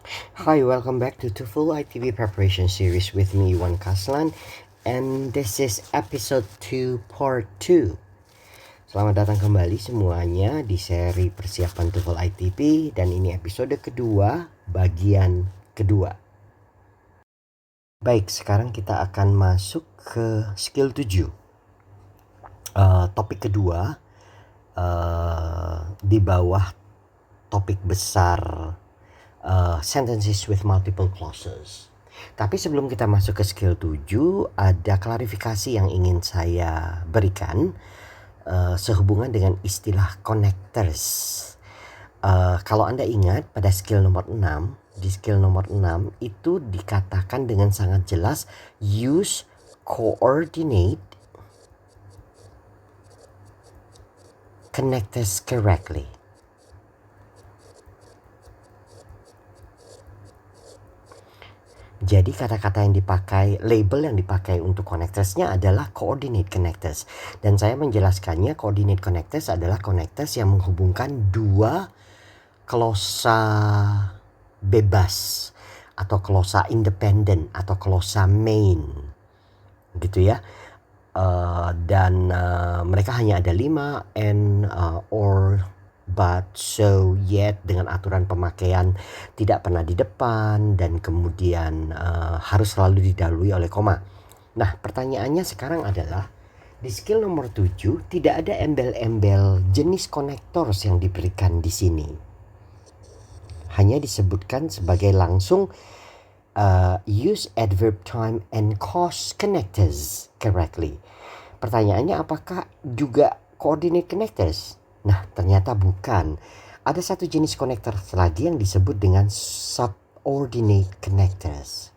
Hi, welcome back to TOEFL ITB Preparation Series with me, Iwan Kaslan, and this is episode 2 part 2. Selamat datang kembali semuanya di seri persiapan TOEFL ITB, dan ini episode kedua, bagian kedua. Baik, sekarang kita akan masuk ke skill 7. Topik kedua di bawah topik besar sentences with multiple clauses. Tapi sebelum kita masuk ke skill 7, ada klarifikasi yang ingin saya berikan sehubungan dengan istilah connectors. Kalau Anda ingat pada skill nomor 6, di skill nomor 6 itu dikatakan dengan sangat jelas use coordinate connectors correctly. Jadi kata-kata yang dipakai, label yang dipakai untuk connectors-nya adalah coordinate connectors. Dan saya menjelaskannya, coordinate connectors adalah connectors yang menghubungkan dua klosa bebas atau klosa independent atau klosa main, gitu ya. Dan mereka hanya ada 5, and, or, but, so, yet, dengan aturan pemakaian tidak pernah di depan dan kemudian harus selalu didahului oleh koma. Nah, pertanyaannya sekarang adalah di skill nomor 7 tidak ada embel-embel jenis connectors yang diberikan di sini. Hanya disebutkan sebagai langsung use adverb time and cause connectors correctly. Pertanyaannya, apakah juga coordinate connectors? Nah, ternyata bukan. Ada satu jenis connectors lagi yang disebut dengan subordinate connectors.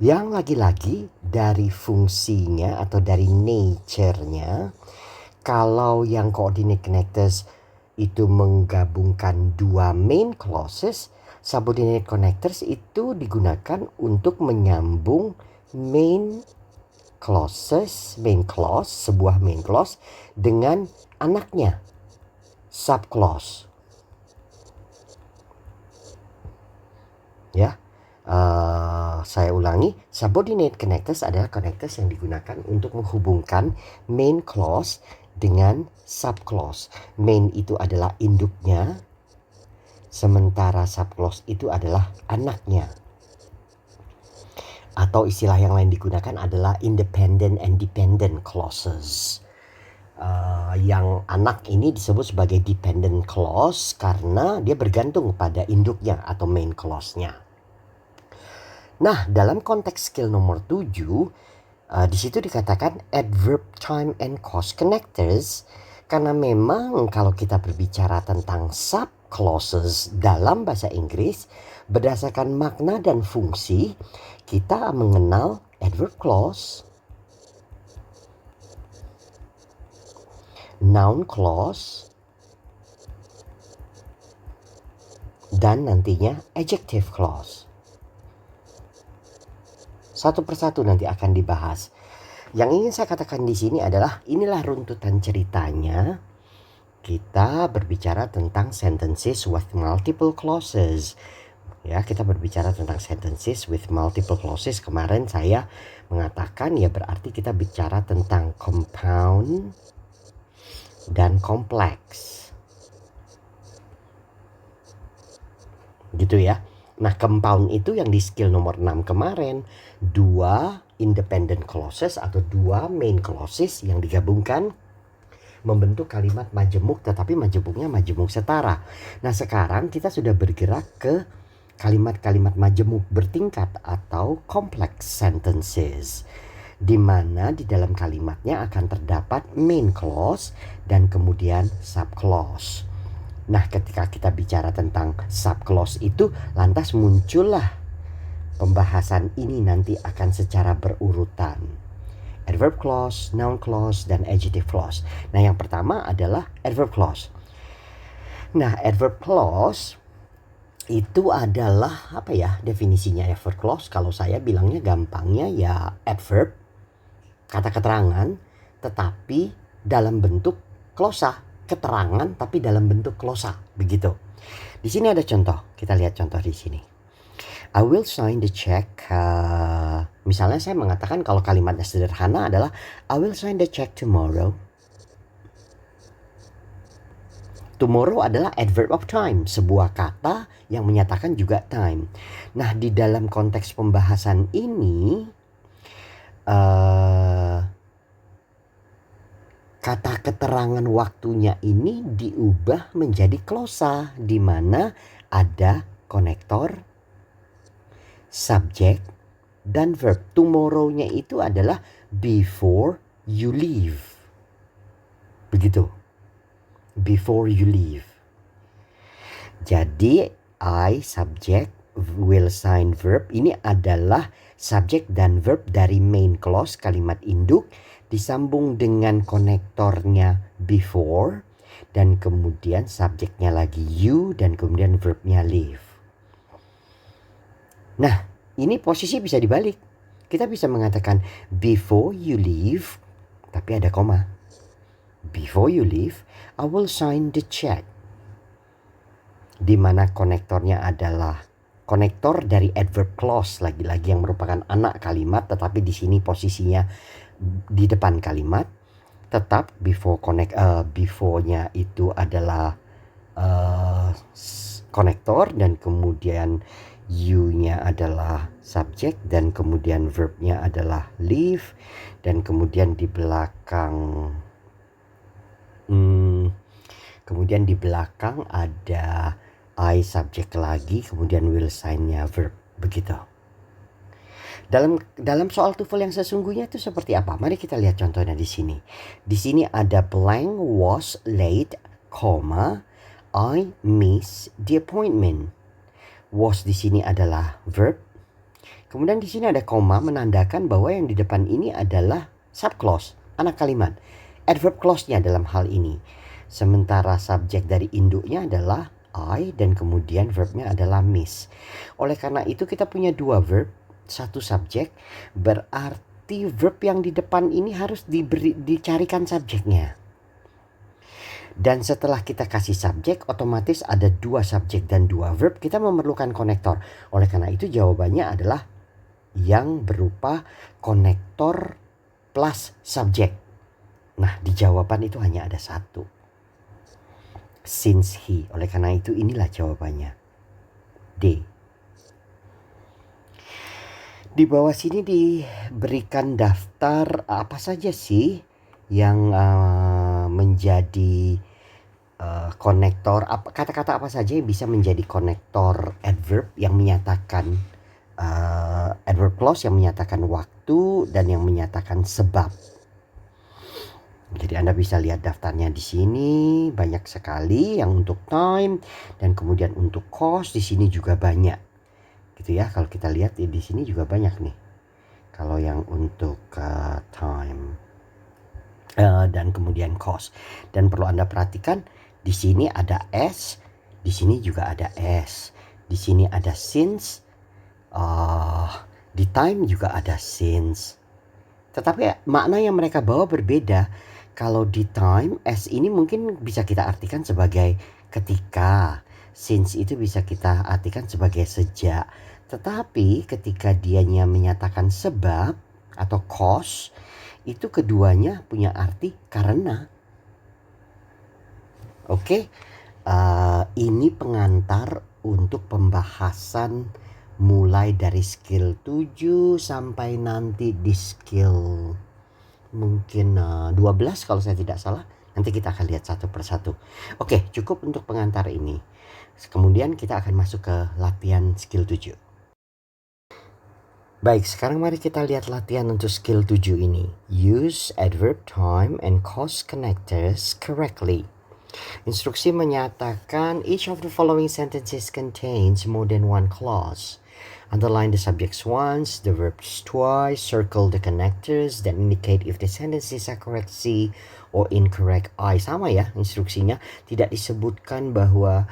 Yang lagi-lagi dari fungsinya atau dari nature-nya, kalau yang coordinate connectors itu menggabungkan dua main clauses, subordinate connectors itu digunakan untuk menyambung main clause, sebuah main clause dengan anaknya, subclause. Ya, saya ulangi, subordinate connectors adalah connectors yang digunakan untuk menghubungkan main clause dengan subclause. Main itu adalah induknya, sementara subclause itu adalah anaknya. Atau istilah yang lain digunakan adalah independent and dependent clauses. Yang anak ini disebut sebagai dependent clause karena dia bergantung pada induknya atau main clause-nya. Nah, dalam konteks skill nomor 7, di situ dikatakan adverb time and cause connectors karena memang kalau kita berbicara tentang subclauses dalam bahasa Inggris, berdasarkan makna dan fungsi, kita mengenal adverb clause, noun clause, dan nantinya adjective clause. Satu persatu nanti akan dibahas. Yang ingin saya katakan di sini adalah inilah runtutan ceritanya. Kita berbicara tentang sentences with multiple clauses. Ya, kita berbicara tentang sentences with multiple clauses. Kemarin saya mengatakan ya berarti kita bicara tentang compound dan kompleks. Gitu ya. Nah, compound itu yang di skill nomor 6 kemarin, dua independent clauses atau dua main clauses yang digabungkan membentuk kalimat majemuk, tetapi majemuknya majemuk setara. Nah, sekarang kita sudah bergerak ke kalimat-kalimat majemuk bertingkat atau complex sentences, di mana di dalam kalimatnya akan terdapat main clause dan kemudian subclause. Nah, ketika kita bicara tentang subclause itu, lantas muncullah pembahasan ini nanti akan secara berurutan. Adverb clause, noun clause, dan adjective clause. Nah, yang pertama adalah adverb clause. Nah, adverb clause itu adalah definisinya adverb clause? Kalau saya bilangnya gampangnya ya adverb kata keterangan tetapi dalam bentuk klosa, keterangan tapi dalam bentuk klosa, begitu. Di sini ada contoh, kita lihat contoh di sini. I will sign the check. Misalnya saya mengatakan kalau kalimatnya sederhana adalah I will sign the check tomorrow. Tomorrow adalah adverb of time, sebuah kata yang menyatakan juga time. Nah, di dalam konteks pembahasan ini, kata keterangan waktunya ini diubah menjadi klosa, di mana ada konektor, subjek, dan verb. Tomorrow-nya itu adalah before you leave. Begitu. Before you leave. Jadi I subject will sign verb ini adalah subjek dan verb dari main clause kalimat induk disambung dengan konektornya before dan kemudian subjeknya lagi you dan kemudian verbnya leave. Nah, ini posisi bisa dibalik. Kita bisa mengatakan before you leave tapi ada koma. Before you leave, I will sign the check. Di mana konektornya adalah konektor dari adverb clause, lagi-lagi yang merupakan anak kalimat, tetapi di sini posisinya di depan kalimat. Tetap before-nya itu adalah konektor dan kemudian you-nya adalah subjek dan kemudian verb-nya adalah leave dan kemudian di belakang ada I subjek lagi, kemudian will sign-nya verb, begitu. Dalam soal TOEFL yang sesungguhnya itu seperti apa? Mari kita lihat contohnya di sini. Di sini ada blank was late, I miss the appointment. Was di sini adalah verb. Kemudian di sini ada koma menandakan bahwa yang di depan ini adalah subclause, anak kalimat. Adverb clause-nya dalam hal ini. Sementara subjek dari induknya adalah I dan kemudian verbnya adalah miss. Oleh karena itu kita punya dua verb, satu subjek, berarti verb yang di depan ini harus dicarikan subjeknya. Dan setelah kita kasih subjek, otomatis ada dua subjek dan dua verb, kita memerlukan konektor. Oleh karena itu jawabannya adalah yang berupa konektor plus subjek. Nah, di jawaban itu hanya ada satu. Since he. Oleh karena itu inilah jawabannya. D. Di bawah sini diberikan daftar apa saja sih yang menjadi konektor, kata-kata apa saja yang bisa menjadi konektor adverb yang menyatakan adverb clause yang menyatakan waktu dan yang menyatakan sebab. Jadi Anda bisa lihat daftarnya di sini, banyak sekali yang untuk time dan kemudian untuk cost di sini juga banyak. Gitu ya, kalau kita lihat di sini juga banyak nih. Kalau yang untuk time dan kemudian cost. Dan perlu Anda perhatikan di sini ada S, di sini juga ada S. Di sini ada since, di time juga ada since. Tetapi makna yang mereka bawa berbeda. Kalau di time, S ini mungkin bisa kita artikan sebagai ketika. Since itu bisa kita artikan sebagai sejak. Tetapi ketika dianya menyatakan sebab atau cause, itu keduanya punya arti karena. Oke, ini pengantar untuk pembahasan mulai dari skill 7 sampai nanti di skill mungkin 12 kalau saya tidak salah. Nanti kita akan lihat satu persatu. Oke, cukup untuk pengantar ini. Kemudian kita akan masuk ke latihan skill 7. Baik, sekarang mari kita lihat latihan untuk skill 7 ini. Use adverb time and cause connectors correctly. Instruksi menyatakan each of the following sentences contains more than one clause. Underline the subjects once, the verbs twice, circle the connectors, then indicate if the sentences are correct C or incorrect I. Sama ya instruksinya, tidak disebutkan bahwa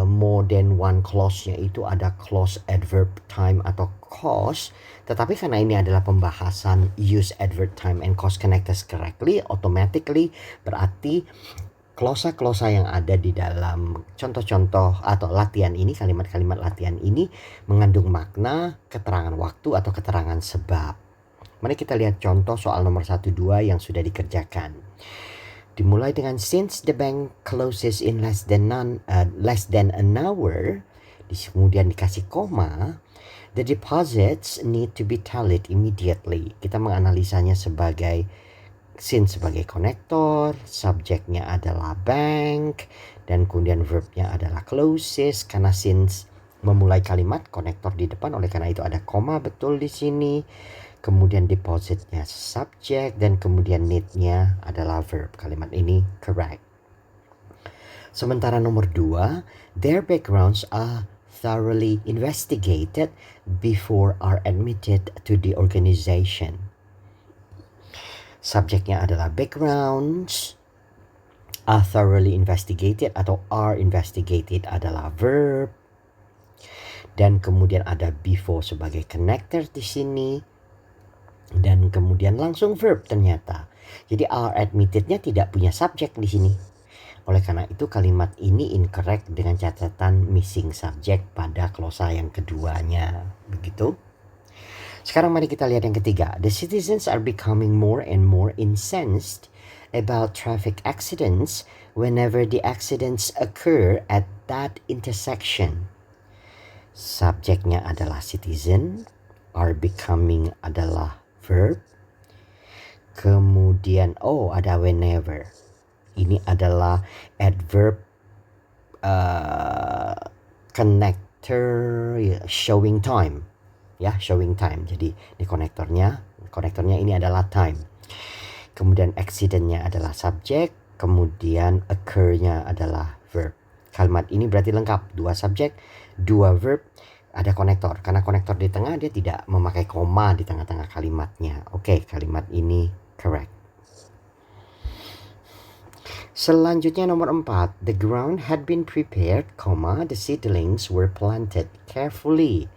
more than one clause-nya itu ada clause adverb time atau cost, tetapi karena ini adalah pembahasan use adverb time and cost connectors correctly, automatically berarti klosa-klosa yang ada di dalam contoh-contoh atau latihan ini, kalimat-kalimat latihan ini mengandung makna, keterangan waktu atau keterangan sebab. Mari kita lihat contoh soal nomor 1, 2 yang sudah dikerjakan. Dimulai dengan since the bank closes in less than an hour, kemudian dikasih koma, the deposits need to be tallied immediately. Kita menganalisanya sebagai since sebagai konektor, subjeknya adalah bank, dan kemudian verbnya adalah closes. Karena since memulai kalimat, konektor di depan, oleh karena itu ada koma betul di sini. Kemudian depositnya subjek, dan kemudian need-nya adalah verb. Kalimat ini correct. Sementara nomor 2, their backgrounds are thoroughly investigated before are admitted to the organization. Subjeknya adalah backgrounds, are thoroughly investigated atau are investigated adalah verb, dan kemudian ada before sebagai connector di sini, dan kemudian langsung verb ternyata. Jadi are admittednya tidak punya subjek di sini. Oleh karena itu kalimat ini incorrect dengan catatan missing subject pada klosa yang keduanya. Begitu. Sekarang mari kita lihat yang ketiga. The citizens are becoming more and more incensed about traffic accidents whenever the accidents occur at that intersection. Subjeknya adalah citizen, are becoming adalah verb. Kemudian ada whenever. Ini adalah adverb connector showing time. Ya, showing time. Jadi di konektornya ini adalah time. Kemudian accident-nya adalah subjek, kemudian occur-nya adalah verb. Kalimat ini berarti lengkap, 2 subjek, 2 verb, ada konektor. Karena konektor di tengah, dia tidak memakai koma di tengah-tengah kalimatnya. Oke, kalimat ini correct. Selanjutnya nomor 4, the ground had been prepared, the seedlings were planted carefully.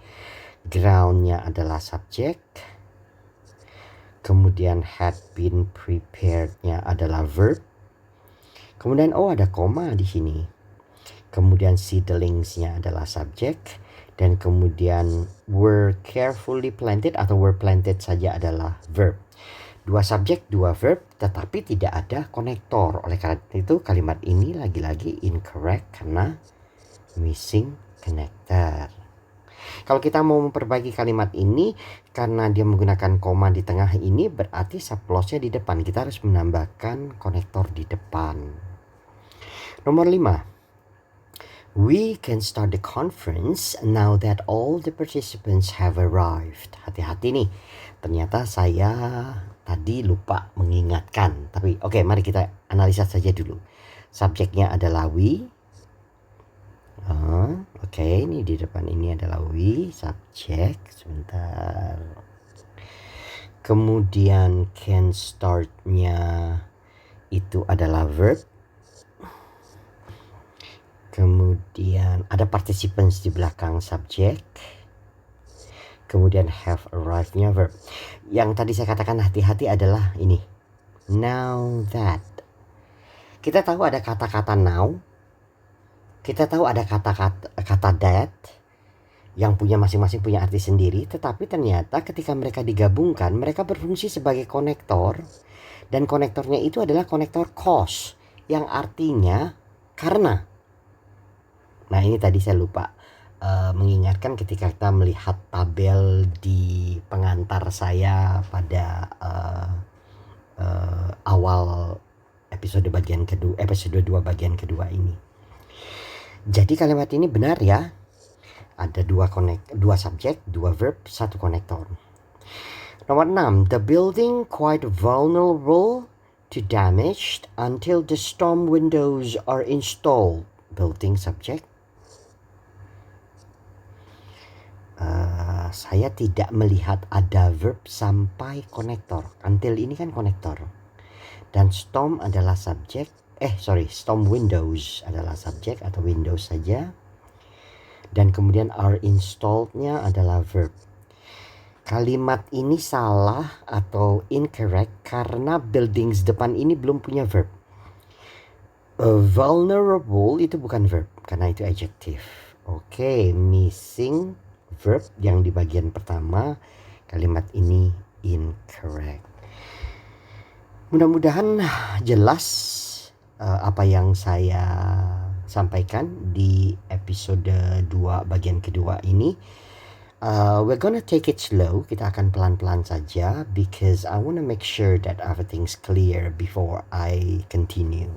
Ground-nya adalah subjek, kemudian had been prepared-nya adalah verb, kemudian ada koma di sini, kemudian seedlings-nya adalah subjek, dan kemudian were carefully planted atau were planted saja adalah verb. 2 subjek, 2 verb, tetapi tidak ada konektor. Oleh karena itu kalimat ini lagi-lagi incorrect karena missing connector. Kalau kita mau memperbaiki kalimat ini, karena dia menggunakan koma di tengah ini, berarti subclause-nya di depan. Kita harus menambahkan konektor di depan. Nomor 5. We can start the conference now that all the participants have arrived. Hati-hati nih, ternyata saya tadi lupa mengingatkan. Tapi oke, mari kita analisa saja dulu. Subjeknya adalah we. Oke, ini di depan ini adalah we, subjek. Sebentar. Kemudian can start-nya itu adalah verb. Kemudian ada participants di belakang subjek. Kemudian have arrived-nya verb. Yang tadi saya katakan hati-hati adalah ini. Now that. Kita tahu ada kata-kata now. Kita tahu ada kata that yang masing-masing punya arti sendiri, tetapi ternyata ketika mereka digabungkan, mereka berfungsi sebagai konektor, dan konektornya itu adalah konektor cause, yang artinya karena. Nah, ini tadi saya lupa mengingatkan ketika kita melihat tabel di pengantar saya pada awal episode 2 bagian kedua ini. Jadi kalimat ini benar ya. Ada 2 subjek, 2 verb, 1 konektor. Nomor 6. The building quite vulnerable to damage until the storm windows are installed. Building subject. Saya tidak melihat ada verb sampai konektor. Until ini kan konektor. Dan storm adalah subjek. Storm windows adalah subjek atau windows saja. Dan kemudian are installed-nya adalah verb. Kalimat ini salah atau incorrect karena buildings depan ini belum punya verb. Vulnerable itu bukan verb karena itu adjective. Oke, missing verb yang di bagian pertama. Kalimat ini incorrect. Mudah-mudahan jelas apa yang saya sampaikan di episode 2 bagian kedua ini. We're gonna take it slow. Kita akan pelan-pelan saja because I wanna make sure that everything's clear before I continue.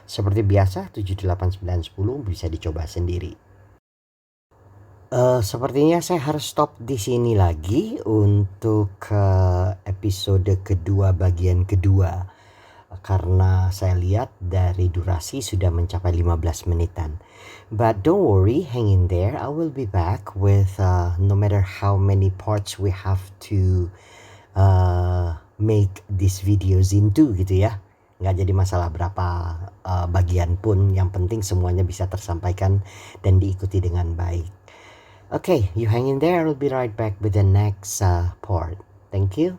Seperti biasa 7, 8, 9, 10 bisa dicoba sendiri. Sepertinya saya harus stop di sini lagi untuk episode kedua bagian kedua. Karena saya lihat dari durasi sudah mencapai 15 menitan. But don't worry, hang in there. I will be back with no matter how many parts we have to make these videos into gitu ya. Nggak jadi masalah berapa bagian pun, yang penting semuanya bisa tersampaikan dan diikuti dengan baik. Okay, you hang in there. I'll be right back with the next part. Thank you.